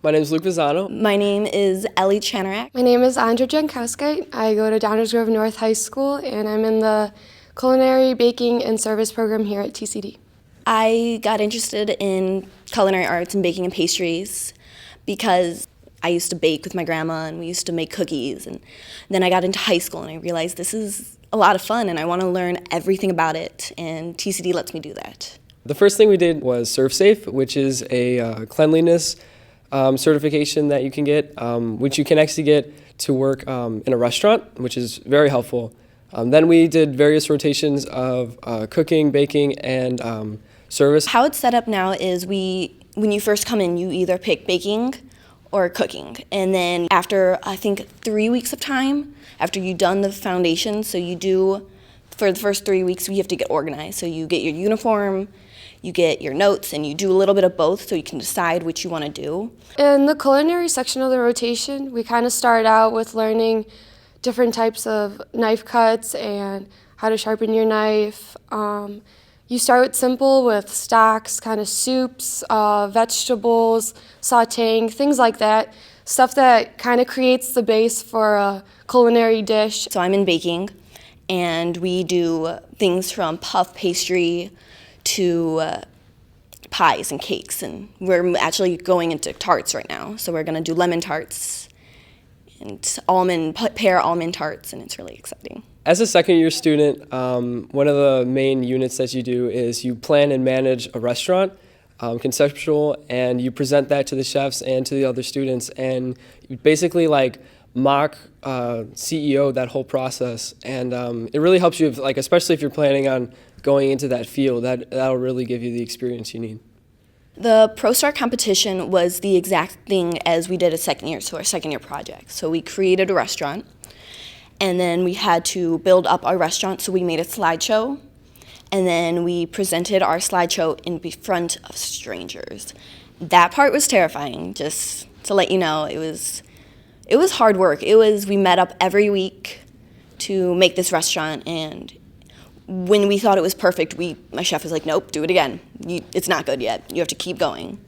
My name is Luke Vizano. My name is Ellie Chanarak. My name is Andra Jankowski. I go to Downers Grove North High School, and I'm in the Culinary Baking and Service program here at TCD. I got interested in culinary arts and baking and pastries because I used to bake with my grandma and we used to make cookies. And then I got into high school and I realized this is a lot of fun and I want to learn everything about it, and TCD lets me do that. The first thing we did was ServeSafe, which is a cleanliness certification that you can get, which you can actually get to work in a restaurant, which is very helpful. Then we did various rotations of cooking, baking, and service. How it's set up now is when you first come in, you either pick baking or cooking. And then after, I think, 3 weeks of time, after you've done the foundation, so you do, for the first 3 weeks, you have to get organized. So you get your uniform, you get your notes, and you do a little bit of both so you can decide what you want to do. In the culinary section of the rotation, we kind of start out with learning different types of knife cuts and how to sharpen your knife. You start with simple with stocks, kind of soups, vegetables, sautéing, things like that. Stuff that kind of creates the base for a culinary dish. So I'm in baking, and we do things from puff pastry to pies and cakes, and we're actually going into tarts right now. So we're going to do lemon tarts and pear almond tarts, and it's really exciting. As a second-year student, one of the main units that you do is you plan and manage a restaurant, conceptual, and you present that to the chefs and to the other students, and you basically like mock CEO that whole process, and it really helps you, like, especially if you're planning on going into that field. That'll really give you the experience you need. The ProStar competition was the exact thing as we did a second year, so our second year project. So we created a restaurant, and then we had to build up our restaurant, so we made a slideshow, and then we presented our slideshow in front of strangers. That part was terrifying, just to let you know. It was hard work. We met up every week to make this restaurant, and when we thought it was perfect, my chef was like, nope, do it again. It's not good yet. You have to keep going.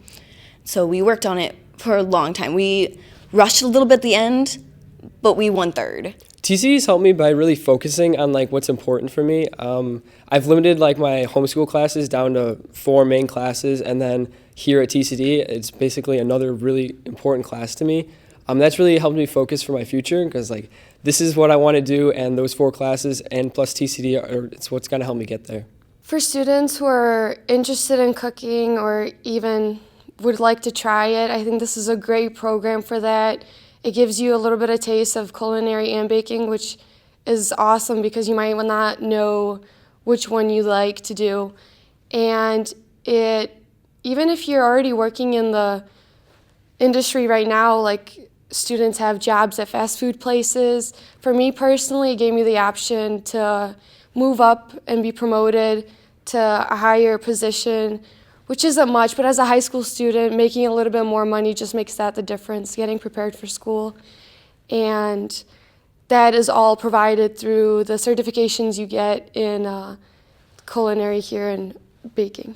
So we worked on it for a long time. We rushed a little bit at the end, but we won third. TCD's helped me by really focusing on like what's important for me. I've limited like my homeschool classes down to 4 main classes, and then here at TCD, it's basically another really important class to me. That's really helped me focus for my future, because like this is what I want to do, and those 4 classes and plus TCD it's what's going to help me get there. For students who are interested in cooking or even would like to try it, I think this is a great program for that. It gives you a little bit of taste of culinary and baking, which is awesome because you might not know which one you like to do. And even if you're already working in the industry right now, like students have jobs at fast food places. For me personally, it gave me the option to move up and be promoted to a higher position, which isn't much, but as a high school student, making a little bit more money just makes that the difference, getting prepared for school. And that is all provided through the certifications you get in culinary here and baking.